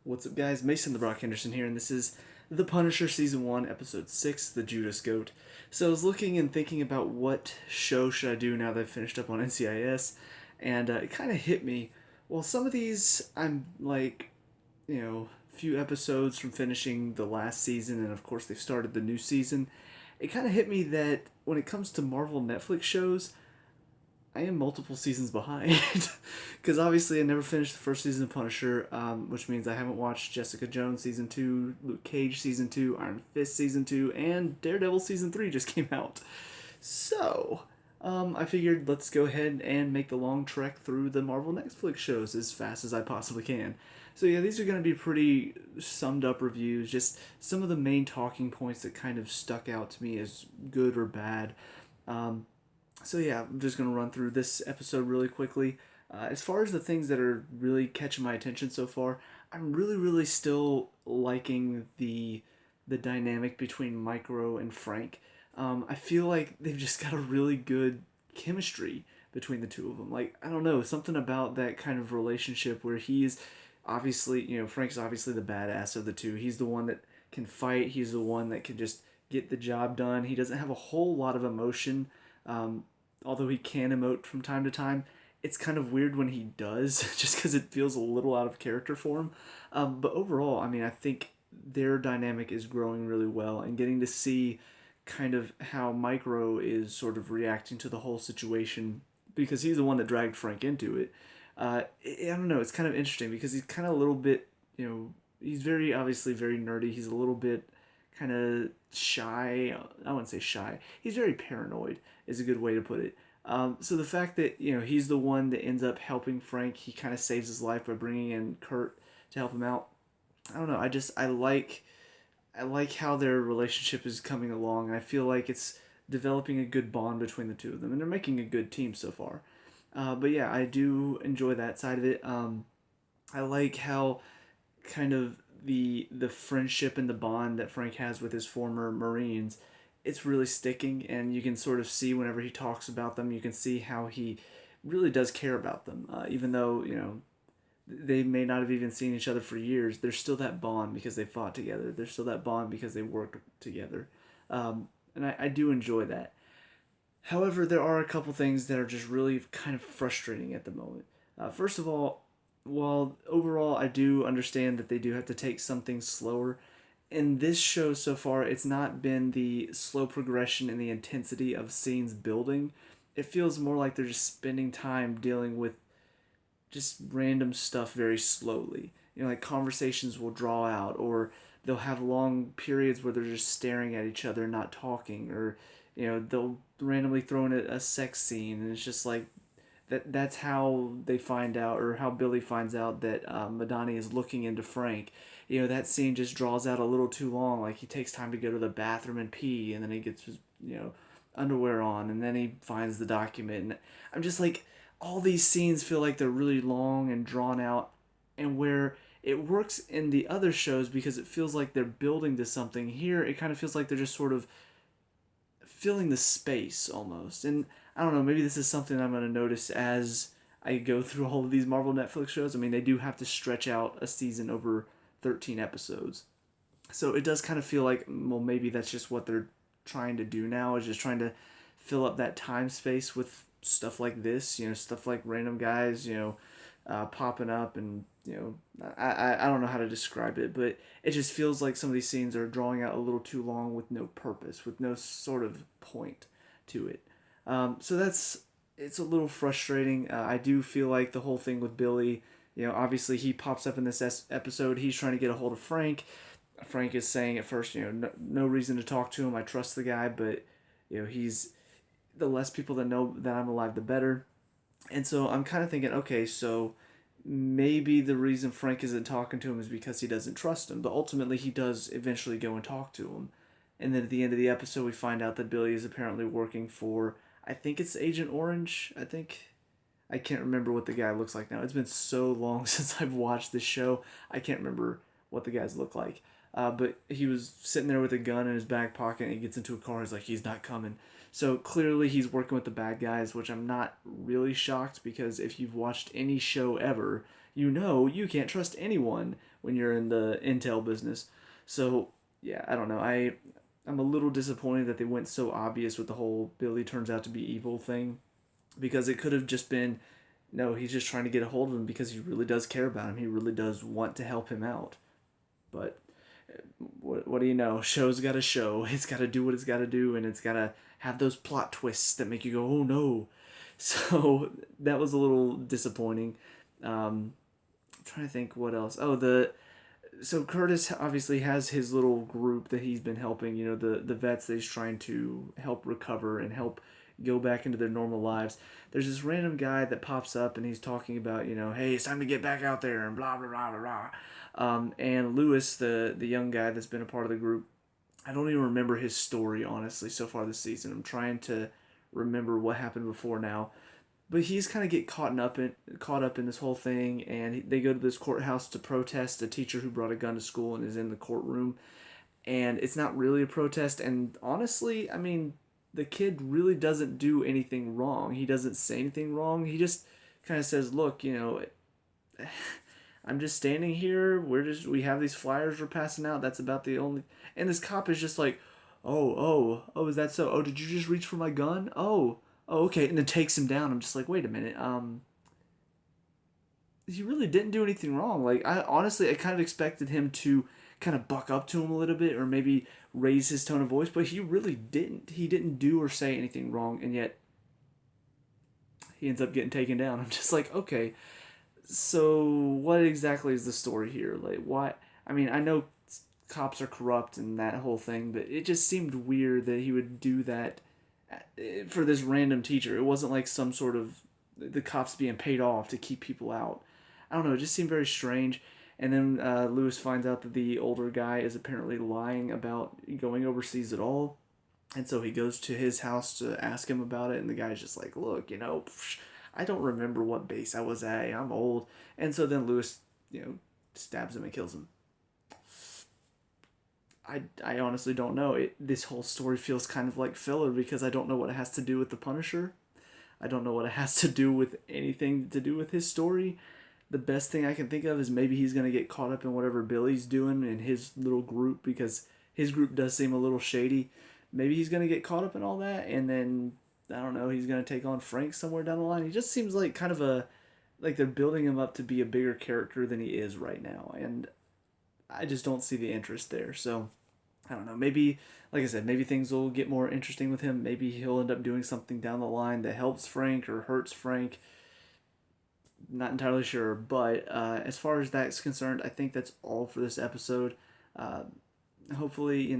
What's up, guys? Mason the Brock Henderson here, and this is The Punisher Season 1, Episode 6, The Judas Goat. So I was looking and thinking about what show should I do now that I've finished up on NCIS, and it kind of hit me. Well, some of these, I'm like, a few episodes from finishing the last season, and of course they've started the new season. It kind of hit me that when it comes to Marvel Netflix shows, I am multiple seasons behind because obviously I never finished the first season of Punisher, which means I haven't watched Jessica Jones season 2, Luke Cage season 2, Iron Fist season 2, and Daredevil season 3 just came out. So, I figured let's go ahead and make the long trek through the Marvel Netflix shows as fast as I possibly can. So yeah, these are going to be pretty summed up reviews, just some of the main talking points that kind of stuck out to me as good or bad. So yeah, I'm just gonna run through this episode really quickly. As far as the things that are really catching my attention so far, I'm really still liking the dynamic between Micro and Frank. I feel like they've just got a really good chemistry between the two of them. Like, I don't know, something about that kind of relationship where he's obviously, Frank's obviously the badass of the two. He's the one that can fight. He's the one that can just get the job done. He doesn't have a whole lot of emotion. Um, Although he can emote from time to time, it's kind of weird when he does, just because it feels a little out of character for him. But overall, I mean, I think their dynamic is growing really well, and getting to see kind of how Micro is sort of reacting to the whole situation because he's the one that dragged Frank into it. I don't know, it's kind of interesting because he's kind of a little bit, he's very obviously very nerdy. He's a little bit kind of shy. I wouldn't say shy. He's very paranoid, is a good way to put it. So the fact that he's the one that ends up helping Frank, he kind of saves his life by bringing in Kurt to help him out. I don't know. I like how their relationship is coming along. I feel like it's developing a good bond between the two of them, and they're making a good team so far. But yeah, I do enjoy that side of it. I like how kind of the friendship and the bond that Frank has with his former Marines, it's really sticking, and you can sort of see whenever he talks about them, you can see how he really does care about them, even though they may not have even seen each other for years. There's still that bond because they fought together. There's still that bond because they worked together, and I do enjoy that. However, there are a couple things that are just really kind of frustrating at the moment. First of all, while overall I do understand that they do have to take some things slower, in this show so far, it's not been the slow progression and the intensity of scenes building. It feels more like they're just spending time dealing with just random stuff very slowly. Like conversations will draw out, or they'll have long periods where they're just staring at each other, not talking, or they'll randomly throw in a sex scene, and it's just like that's how they find out, or how Billy finds out that Madani is looking into Frank. That scene just draws out a little too long. Like, he takes time to go to the bathroom and pee, and then he gets his underwear on, and then he finds the document. And I'm just like, all these scenes feel like they're really long and drawn out, and where it works in the other shows because it feels like they're building to something. Here, it kind of feels like they're just sort of filling the space almost. And I don't know, maybe this is something I'm going to notice as I go through all of these Marvel Netflix shows. I mean, they do have to stretch out a season over 13 episodes. So it does kind of feel like, well, maybe that's just what they're trying to do now, is just trying to fill up that time space with stuff like this, stuff like random guys, popping up, and I don't know how to describe it, but it just feels like some of these scenes are drawing out a little too long with no purpose, with no sort of point to it. So it's a little frustrating. I do feel like the whole thing with Billy, obviously he pops up in this episode. He's trying to get a hold of Frank. Frank is saying at first, no reason to talk to him. I trust the guy, but he's the less people that know that I'm alive, the better. And so I'm kind of thinking, okay, so maybe the reason Frank isn't talking to him is because he doesn't trust him. But ultimately, he does eventually go and talk to him. And then at the end of the episode, we find out that Billy is apparently working for, I think it's Agent Orange. I can't remember what the guy looks like now. It's been so long since I've watched this show. I can't remember what the guys look like. But he was sitting there with a gun in his back pocket, and he gets into a car. He's like, he's not coming. So clearly he's working with the bad guys, which I'm not really shocked, because if you've watched any show ever, you can't trust anyone when you're in the intel business. So yeah, I don't know. I'm a little disappointed that they went so obvious with the whole Billy turns out to be evil thing, because it could have just been, no, he's just trying to get a hold of him because he really does care about him. He really does want to help him out. But what do you know? Show's got to show. It's got to do what it's got to do, and it's got to have those plot twists that make you go, oh no. So that was a little disappointing. I'm trying to think what else. Oh, so Curtis obviously has his little group that he's been helping. You know, the vets that he's trying to help recover and help go back into their normal lives. There's this random guy that pops up and he's talking about, hey, it's time to get back out there and blah blah blah blah blah. And Lewis, the young guy that's been a part of the group, I don't even remember his story honestly so far this season. I'm trying to remember what happened before now, but he's kind of get caught up in this whole thing, and they go to this courthouse to protest a teacher who brought a gun to school and is in the courtroom, and it's not really a protest. And honestly, I mean, the kid really doesn't do anything wrong. He doesn't say anything wrong. He just kind of says, "Look, I'm just standing here. We have these flyers we're passing out. That's about the only." And this cop is just like, "Oh, is that so? Oh, did you just reach for my gun? Oh, okay." And then takes him down. I'm just like, wait a minute. He really didn't do anything wrong. Like, I kind of expected him to kind of buck up to him a little bit, or maybe raise his tone of voice, but he really didn't. He didn't do or say anything wrong, and yet he ends up getting taken down. I'm just like, okay, so what exactly is the story here? Like, why? I mean, I know cops are corrupt and that whole thing, but it just seemed weird that he would do that for this random teacher. It wasn't like some sort of the cops being paid off to keep people out. I don't know. It just seemed very strange. And then Lewis finds out that the older guy is apparently lying about going overseas at all. And so he goes to his house to ask him about it. And the guy's just like, look, I don't remember what base I was at. I'm old. And so then Lewis, stabs him and kills him. I honestly don't know. This whole story feels kind of like filler because I don't know what it has to do with the Punisher. I don't know what it has to do with anything to do with his story. The best thing I can think of is maybe he's going to get caught up in whatever Billy's doing in his little group, because his group does seem a little shady. Maybe he's going to get caught up in all that, and then, I don't know, he's going to take on Frank somewhere down the line. He just seems like kind of like they're building him up to be a bigger character than he is right now, and I just don't see the interest there. So, I don't know, maybe, like I said, maybe things will get more interesting with him. Maybe he'll end up doing something down the line that helps Frank or hurts Frank. Not entirely sure, but as far as that's concerned, I think that's all for this episode. Hopefully,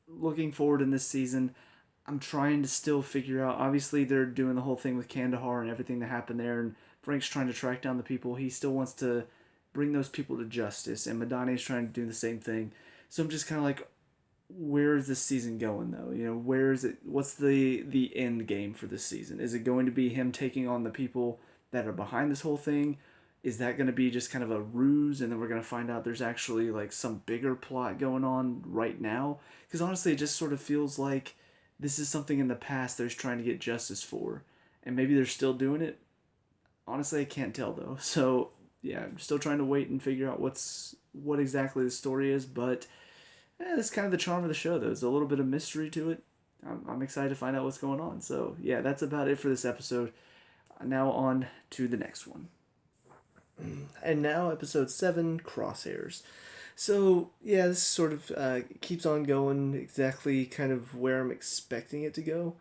looking forward in this season, I'm trying to still figure out. Obviously, they're doing the whole thing with Kandahar and everything that happened there, and Frank's trying to track down the people. He still wants to bring those people to justice, and Madani's trying to do the same thing. So I'm just kind of like, where is this season going, though? Where is it? What's the end game for this season? Is it going to be him taking on the people that are behind this whole thing? Is that going to be just kind of a ruse, and then we're going to find out there's actually like some bigger plot going on right now? Because honestly, it just sort of feels like this is something in the past they're trying to get justice for, and maybe they're still doing it. Honestly, I can't tell though. So yeah, I'm still trying to wait and figure out what exactly the story is. But that's kind of the charm of the show, though. There's a little bit of mystery to it. I'm excited to find out what's going on. So yeah, that's about it for this episode. Now on to the next one. And now episode 7, Crosshairs. So yeah, this sort of keeps on going exactly kind of where I'm expecting it to go.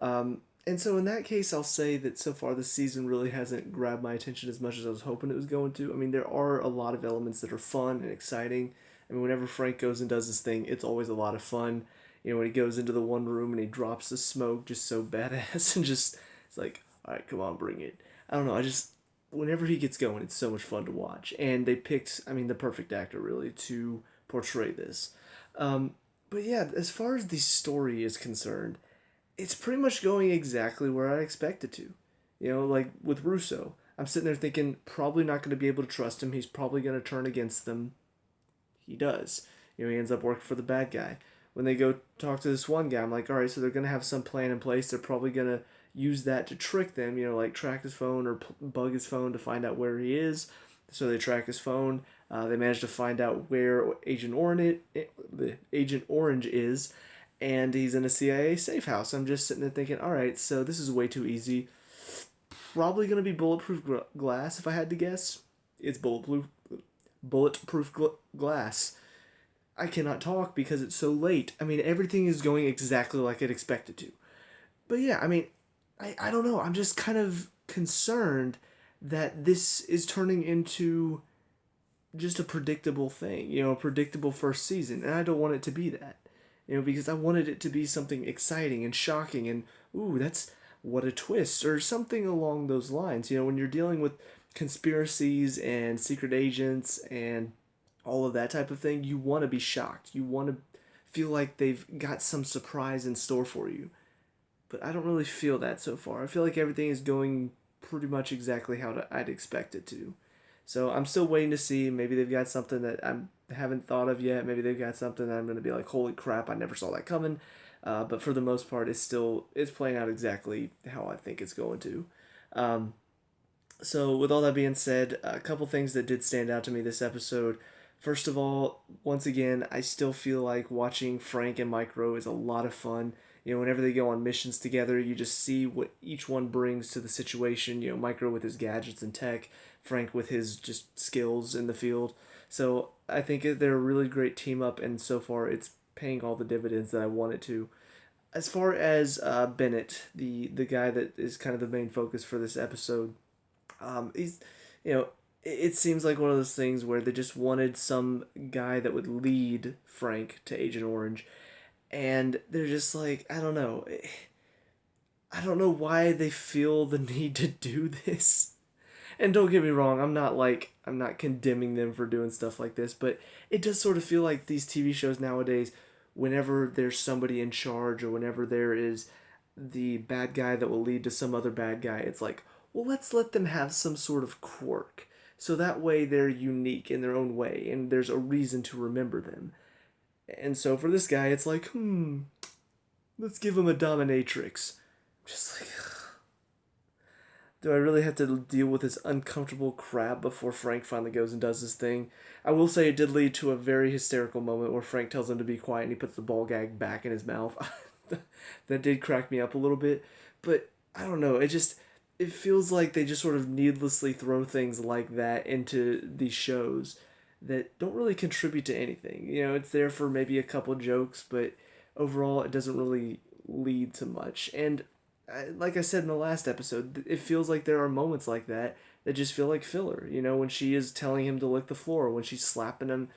And so in that case, I'll say that so far this season really hasn't grabbed my attention as much as I was hoping it was going to. I mean, there are a lot of elements that are fun and exciting. I mean, whenever Frank goes and does his thing, it's always a lot of fun. When he goes into the one room and he drops the smoke just so badass and just, it's like, all right, come on, bring it. I don't know, whenever he gets going, it's so much fun to watch. And they picked, the perfect actor, really, to portray this. But yeah, as far as the story is concerned, it's pretty much going exactly where I expect it to. Like with Russo, I'm sitting there thinking, probably not going to be able to trust him. He's probably going to turn against them. He does. He ends up working for the bad guy. When they go talk to this one guy, I'm like, all right, so they're going to have some plan in place. They're probably going to use that to trick them, like track his phone or bug his phone to find out where he is, So they track his phone. They manage to find out where Agent Orange is, and he's in a CIA safe house. I'm just sitting there thinking, all right, so this is way too easy. Probably gonna be bulletproof glass if I had to guess. It's bulletproof glass. I cannot talk because it's so late. I mean, everything is going exactly like I'd expect it to. But yeah, I mean, I don't know. I'm just kind of concerned that this is turning into just a predictable thing, a predictable first season. And I don't want it to be that, because I wanted it to be something exciting and shocking and, ooh, that's what a twist, or something along those lines. When you're dealing with conspiracies and secret agents and all of that type of thing, you want to be shocked. You want to feel like they've got some surprise in store for you. But I don't really feel that so far. I feel like everything is going pretty much exactly how I'd expect it to. So I'm still waiting to see. Maybe they've got something that I haven't thought of yet. Maybe they've got something that I'm going to be like, holy crap, I never saw that coming. But for the most part, it's playing out exactly how I think it's going to. So with all that being said, a couple things that did stand out to me this episode. First of all, once again, I still feel like watching Frank and Micro is a lot of fun. Whenever they go on missions together, you just see what each one brings to the situation. Micro with his gadgets and tech, Frank with his just skills in the field. So I think they're a really great team up, and so far it's paying all the dividends that I want it to. As far as Bennett, the guy that is kind of the main focus for this episode, he's, it seems like one of those things where they just wanted some guy that would lead Frank to Agent Orange, and they're just like, I don't know. I don't know why they feel the need to do this. And don't get me wrong, I'm not condemning them for doing stuff like this, but it does sort of feel like these TV shows nowadays, whenever there's somebody in charge or whenever there is the bad guy that will lead to some other bad guy, it's like, well, let's let them have some sort of quirk. So that way they're unique in their own way and there's a reason to remember them. And so for this guy, it's like, let's give him a dominatrix. Just like, do I really have to deal with this uncomfortable crap before Frank finally goes and does his thing? I will say it did lead to a very hysterical moment where Frank tells him to be quiet and he puts the ball gag back in his mouth. That did crack me up a little bit. But I don't know, it feels like they just sort of needlessly throw things like that into these shows that don't really contribute to anything. It's there for maybe a couple jokes, but overall it doesn't really lead to much. And like I said in the last episode, it feels like there are moments like that that just feel like filler. When she is telling him to lick the floor, when she's slapping him,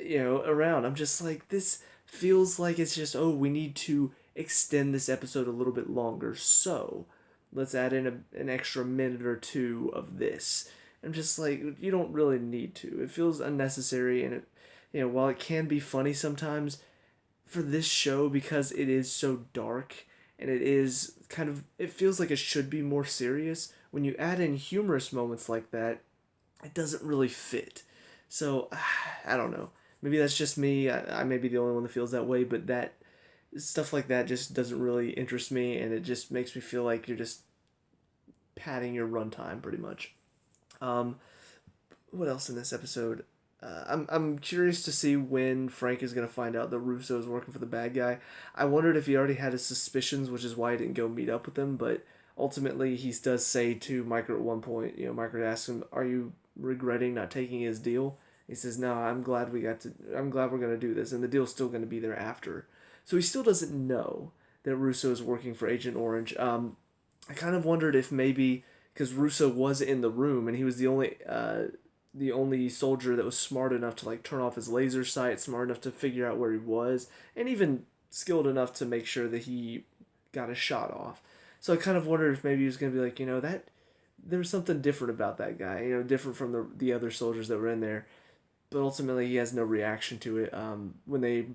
around. I'm just like, this feels like it's just, oh, we need to extend this episode a little bit longer, so let's add in an extra minute or two of this. I'm just like, you don't really need to. It feels unnecessary, and while it can be funny sometimes, for this show, because it is so dark and it feels like it should be more serious. When you add in humorous moments like that, it doesn't really fit. So I don't know. Maybe that's just me. I may be the only one that feels that way, but that stuff like that just doesn't really interest me, and it just makes me feel like you're just padding your runtime pretty much. Um, what else in this episode? I'm curious to see when Frank is going to find out that Russo is working for the bad guy. I wondered if he already had his suspicions, which is why he didn't go meet up with him, but ultimately he does say to Micro at one point, Micro asks him, are you regretting not taking his deal? He says, no, I'm glad we're going to do this, and the deal's still going to be there after. So he still doesn't know that Russo is working for Agent Orange. I kind of wondered if maybe, because Russo was in the room and he was the only soldier that was smart enough to like turn off his laser sight, smart enough to figure out where he was, and even skilled enough to make sure that he got a shot off. So I kind of wondered if maybe he was going to be like, that there was something different about that guy, different from the other soldiers that were in there. But ultimately, he has no reaction to it. When they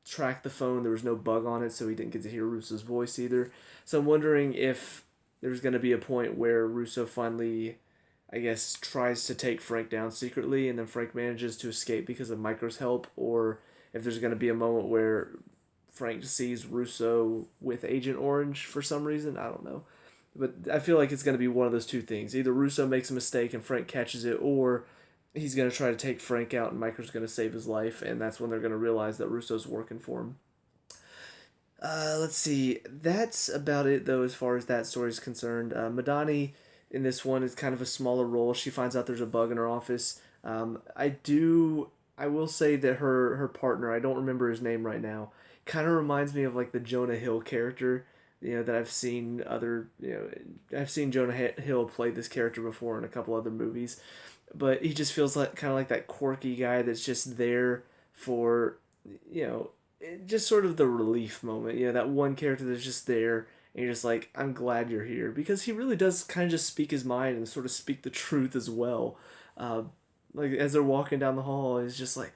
tracked the phone, there was no bug on it, so he didn't get to hear Russo's voice either. So I'm wondering if there's going to be a point where Russo finally, I guess, tries to take Frank down secretly, and then Frank manages to escape because of Micro's help, or if there's going to be a moment where Frank sees Russo with Agent Orange for some reason. I don't know. But I feel like it's going to be one of those two things. Either Russo makes a mistake and Frank catches it, or he's going to try to take Frank out, and Micro's going to save his life, and that's when they're going to realize that Russo's working for him. Let's see. That's about it, though, as far as that story is concerned. Madani in this one is kind of a smaller role. She finds out there's a bug in her office. I will say that her partner, I don't remember his name right now, kind of reminds me of like the Jonah Hill character. That I've seen I've seen Jonah Hill play this character before in a couple other movies, but he just feels like kind of like that quirky guy that's just there for, you know, just sort of the relief moment. That one character that's just there, and you're just like, I'm glad you're here, because he really does kind of just speak his mind and sort of speak the truth as well. Uh, like as they're walking down the hall, it's just like,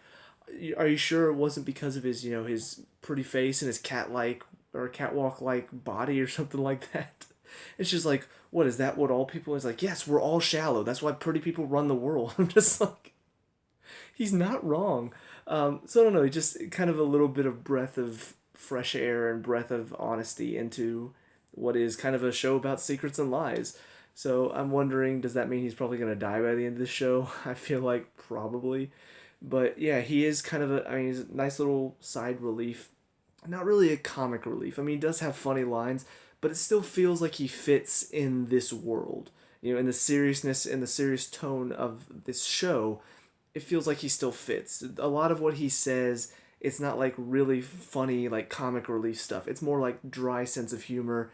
are you sure it wasn't because of his his pretty face and his cat like or catwalk like body or something like that? It's just like, what is that? What all people is like? Yes, we're all shallow. That's why pretty people run the world. I'm just like, he's not wrong. So I don't know, just kind of a little bit of breath of fresh air and breath of honesty into what is kind of a show about secrets and lies. So I'm wondering, does that mean he's probably going to die by the end of the show? I feel like probably. But yeah, he is kind of he's a nice little side relief. Not really a comic relief. I mean, he does have funny lines, but it still feels like he fits in this world. In the seriousness and the serious tone of this show, it feels like he still fits. A lot of what he says, it's not like really funny, like comic relief stuff. It's more like dry sense of humor,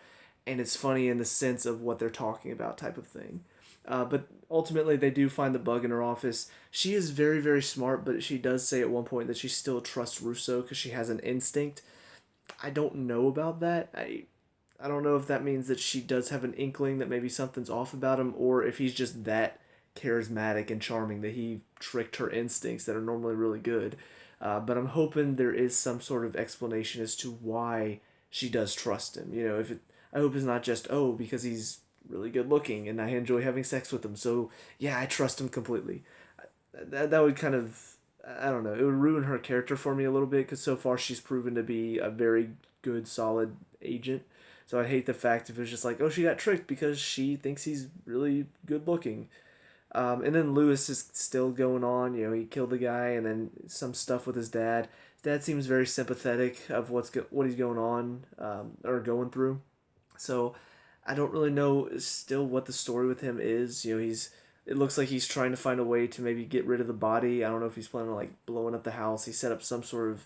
and it's funny in the sense of what they're talking about, type of thing. But ultimately, they do find the bug in her office. She is very, very smart, but she does say at one point that she still trusts Russo because she has an instinct. I don't know about that. I don't know if that means that she does have an inkling that maybe something's off about him, or if he's just that charismatic and charming that he tricked her instincts that are normally really good. But I'm hoping there is some sort of explanation as to why she does trust him. I hope it's not just, oh, because he's really good looking and I enjoy having sex with him, so yeah, I trust him completely. That would kind of, I don't know, it would ruin her character for me a little bit, because so far she's proven to be a very good, solid agent. So I hate the fact if it was just like, oh, she got tricked because she thinks he's really good looking. And then Lewis is still going on. He killed the guy, and then some stuff with his dad. His dad seems very sympathetic of what he's going on, or going through. So I don't really know still what the story with him is. It looks like he's trying to find a way to maybe get rid of the body. I don't know if he's planning on like blowing up the house. He set up some sort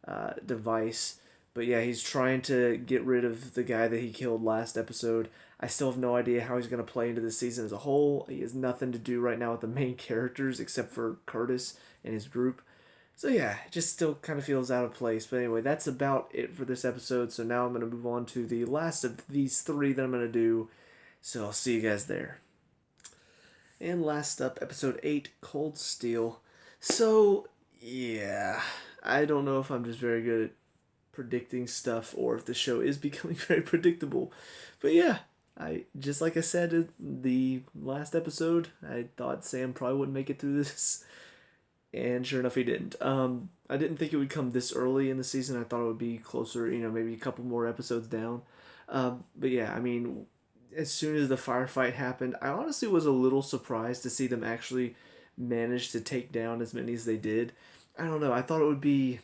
of device. But yeah, he's trying to get rid of the guy that he killed last episode. I still have no idea how he's going to play into the season as a whole. He has nothing to do right now with the main characters except for Curtis and his group. So yeah, it just still kind of feels out of place. But anyway, that's about it for this episode. So now I'm going to move on to the last of these three that I'm going to do. So I'll see you guys there. And last up, episode 8, Cold Steel. So, yeah, I don't know if I'm just very good at predicting stuff or if the show is becoming very predictable. But yeah, just like I said in the last episode, I thought Sam probably wouldn't make it through this, and sure enough, he didn't. I didn't think it would come this early in the season. I thought it would be closer, maybe a couple more episodes down. But yeah, I mean, as soon as the firefight happened, I honestly was a little surprised to see them actually manage to take down as many as they did. I don't know. I thought it would be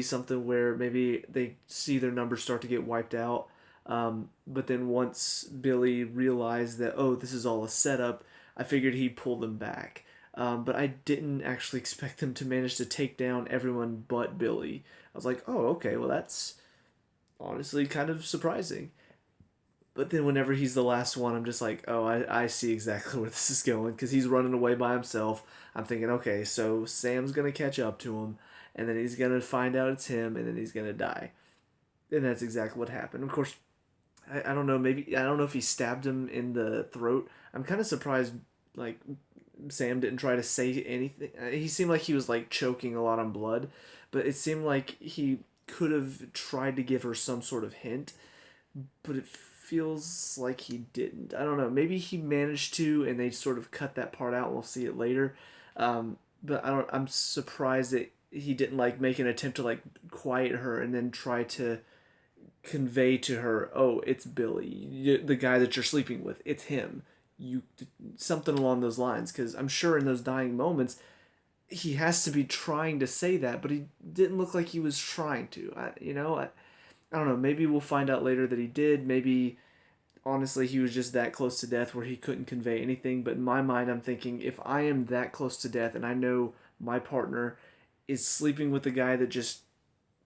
something where maybe they see their numbers start to get wiped out. But then once Billy realized that, oh, this is all a setup, I figured he'd pull them back. But I didn't actually expect them to manage to take down everyone but Billy. I was like, oh, okay, well, that's honestly kind of surprising. But then whenever he's the last one, I'm just like, oh, I see exactly where this is going, because he's running away by himself. I'm thinking, okay, so Sam's going to catch up to him, and then he's going to find out it's him, and then he's going to die. And that's exactly what happened. Of course, I don't know, maybe, I don't know if he stabbed him in the throat. I'm kind of surprised, like, Sam didn't try to say anything. He seemed like he was, like, choking a lot on blood, but it seemed like he could have tried to give her some sort of hint, but it feels like he didn't. I don't know. Maybe he managed to, and they sort of cut that part out. We'll see it later. But I don't. I'm surprised that he didn't like make an attempt to like quiet her and then try to convey to her, oh, it's Billy, the guy that you're sleeping with. It's him. you something along those lines, because I'm sure in those dying moments he has to be trying to say that, but he didn't look like he was trying to. I don't know. Maybe we'll find out later that he did. Maybe honestly he was just that close to death where he couldn't convey anything. But in my mind, I'm thinking, if I am that close to death and I know my partner is sleeping with the guy that just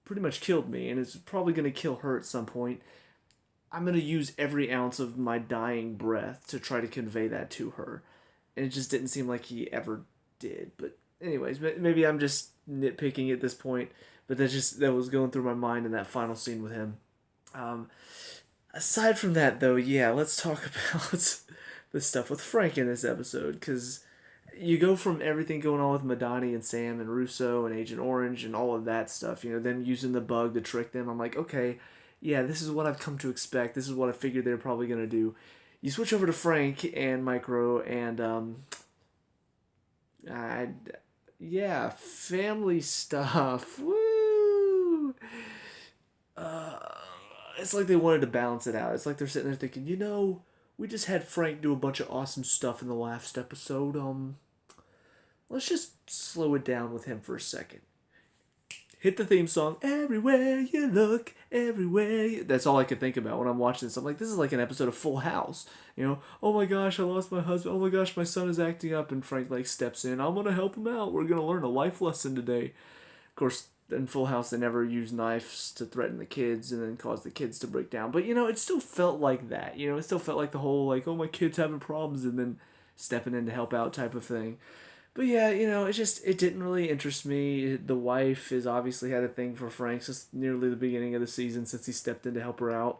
pretty much killed me and is probably going to kill her at some point, I'm going to use every ounce of my dying breath to try to convey that to her. And it just didn't seem like he ever did. But anyways, maybe I'm just nitpicking at this point, but that was going through my mind in that final scene with him. Um, Aside from that, though, yeah, let's talk about the stuff with Frank in this episode, because you go from everything going on with Madani and Sam and Russo and Agent Orange and all of that stuff, them using the bug to trick them. I'm like, okay, yeah, this is what I've come to expect. This is what I figured they're probably going to do. You switch over to Frank and Micro, and I, yeah, family stuff. Woo! Uh, it's like they wanted to balance it out. It's like they're sitting there thinking, we just had Frank do a bunch of awesome stuff in the last episode. Let's just slow it down with him for a second. Hit the theme song. Everywhere you look, everywhere That's all I could think about when I'm watching this. I'm like, this is like an episode of Full House. Oh my gosh, I lost my husband. Oh my gosh, my son is acting up. And Frank steps in. I'm going to help him out. We're going to learn a life lesson today. Of course, in Full House, they never use knives to threaten the kids and then cause the kids to break down. But, it still felt like that. It still felt like the whole, oh, my kid's having problems and then stepping in to help out type of thing. But yeah, it didn't really interest me. The wife has obviously had a thing for Frank since nearly the beginning of the season, since he stepped in to help her out.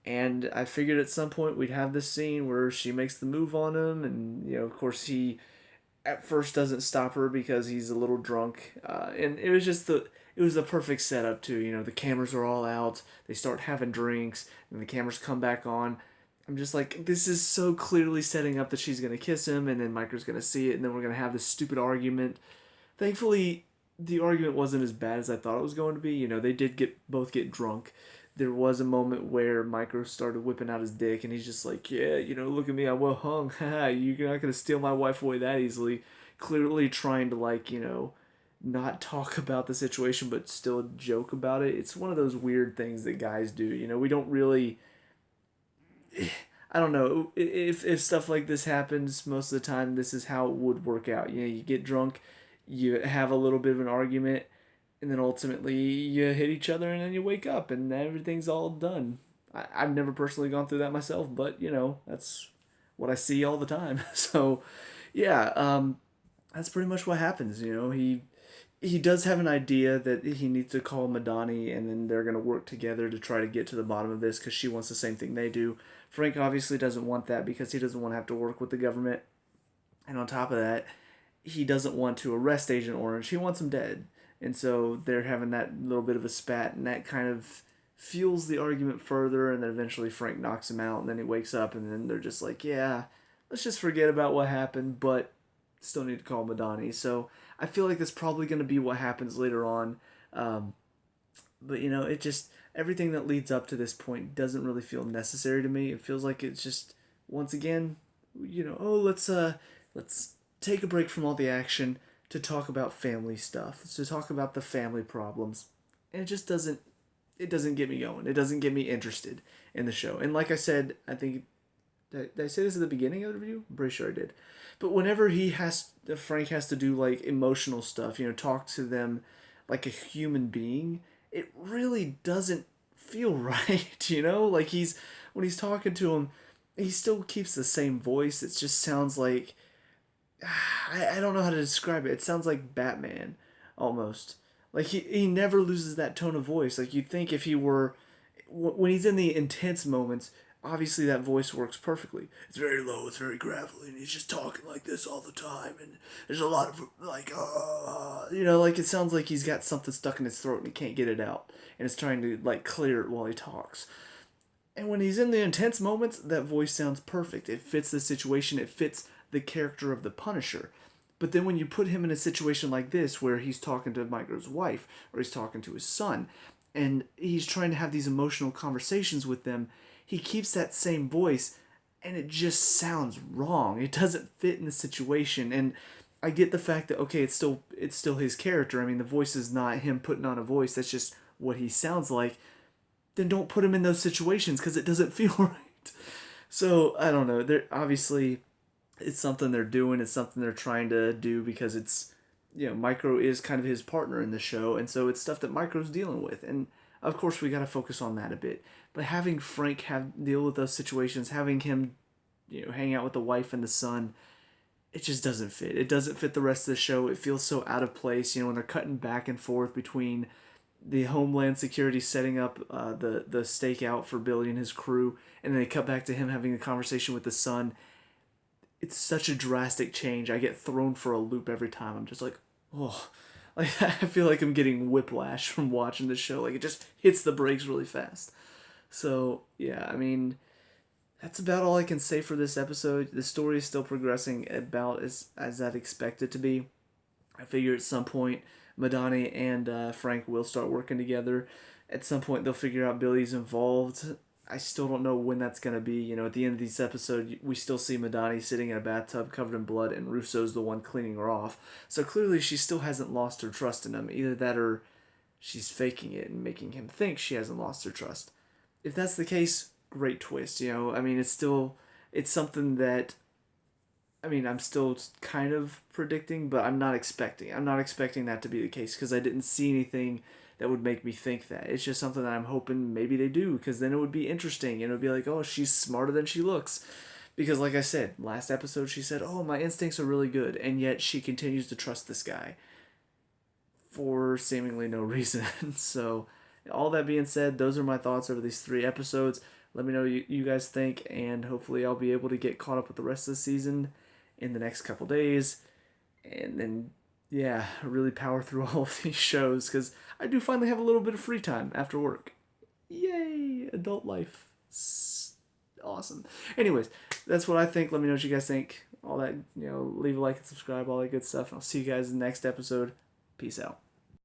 And I figured at some point we'd have this scene where she makes the move on him, and, of course, he at first doesn't stop her because he's a little drunk. And it was just it was the perfect setup too. The cameras are all out, they start having drinks, and the cameras come back on. I'm just like, this is so clearly setting up that she's going to kiss him, and then Micro's going to see it, and then we're going to have this stupid argument. Thankfully, the argument wasn't as bad as I thought it was going to be. They did both get drunk. There was a moment where Micro started whipping out his dick, and he's just like, yeah, look at me, I'm well hung. Haha, you're not going to steal my wife away that easily. Clearly trying to, not talk about the situation, but still joke about it. It's one of those weird things that guys do. We don't really... I don't know, if stuff like this happens most of the time, this is how it would work out. You get drunk, you have a little bit of an argument, and then ultimately you hit each other, and then you wake up and everything's all done. I've never personally gone through that myself, but that's what I see all the time. So yeah, that's pretty much what happens. He does have an idea that he needs to call Madani, and then they're going to work together to try to get to the bottom of this, because she wants the same thing they do. Frank obviously doesn't want that because he doesn't want to have to work with the government. And on top of that, he doesn't want to arrest Agent Orange. He wants him dead. And so they're having that little bit of a spat, and that kind of fuels the argument further, and then eventually Frank knocks him out, and then he wakes up, and then they're just like, yeah, let's just forget about what happened, but still need to call Madani. So I feel like that's probably going to be what happens later on. But, it just... everything that leads up to this point doesn't really feel necessary to me. It feels like it's just, once again, let's take a break from all the action to talk about family stuff, to talk about the family problems. And it doesn't get me going. It doesn't get me interested in the show. And like I said, I think, did I say this at the beginning of the review? I'm pretty sure I did. But whenever Frank has to do emotional stuff, talk to them like a human being, it really doesn't feel right, when he's talking to him, he still keeps the same voice. It just sounds like, I don't know how to describe it. It sounds like Batman, almost. He never loses that tone of voice. You'd think if he were, when he's in the intense moments, obviously that voice works perfectly. It's very low, it's very gravelly, and he's just talking like this all the time, and there's a lot of, it sounds like he's got something stuck in his throat and he can't get it out, and it's trying to, clear it while he talks. And when he's in the intense moments, that voice sounds perfect. It fits the situation, it fits the character of the Punisher. But then when you put him in a situation like this, where he's talking to Micro's wife, or he's talking to his son, and he's trying to have these emotional conversations with them, he keeps that same voice, and it just sounds wrong. It doesn't fit in the situation. And I get the fact that okay, it's still his character. I mean, the voice is not him putting on a voice. That's just what he sounds like. Then don't put him in those situations because it doesn't feel right. So I don't know. They're obviously it's something they're doing. It's something they're trying to do because it's Micro is kind of his partner in the show, and so it's stuff that Micro's dealing with. And of course, we got to focus on that a bit. But having Frank have deal with those situations, having him hang out with the wife and the son, it just doesn't fit. It doesn't fit the rest of the show. It feels so out of place. When they're cutting back and forth between the Homeland Security setting up the stakeout for Billy and his crew, and then they cut back to him having a conversation with the son. It's such a drastic change. I get thrown for a loop every time. I'm just like, oh, like I feel like I'm getting whiplash from watching the show. Like it just hits the brakes really fast. So yeah, I mean, that's about all I can say for this episode. The story is still progressing about as I'd expect it to be. I figure at some point Madani and Frank will start working together. At some point they'll figure out Billy's involved. I still don't know when that's going to be. At the end of this episode, we still see Madani sitting in a bathtub covered in blood, and Russo's the one cleaning her off. So clearly she still hasn't lost her trust in him. Either that or she's faking it and making him think she hasn't lost her trust. If that's the case, great twist. I mean, it's something that, I mean, I'm still kind of predicting, but I'm not expecting. I'm not expecting that to be the case because I didn't see anything that would make me think that. It's just something that I'm hoping maybe they do, because then it would be interesting and it would be like, oh, she's smarter than she looks. Because like I said, last episode she said, oh, my instincts are really good, and yet she continues to trust this guy for seemingly no reason. So all that being said, those are my thoughts over these 3 episodes. Let me know what you guys think, and hopefully I'll be able to get caught up with the rest of the season in the next couple days. And then yeah, really power through all of these shows because I do finally have a little bit of free time after work. Yay, adult life. Awesome. Anyways, that's what I think. Let me know what you guys think. All that, leave a like and subscribe, all that good stuff. And I'll see you guys in the next episode. Peace out.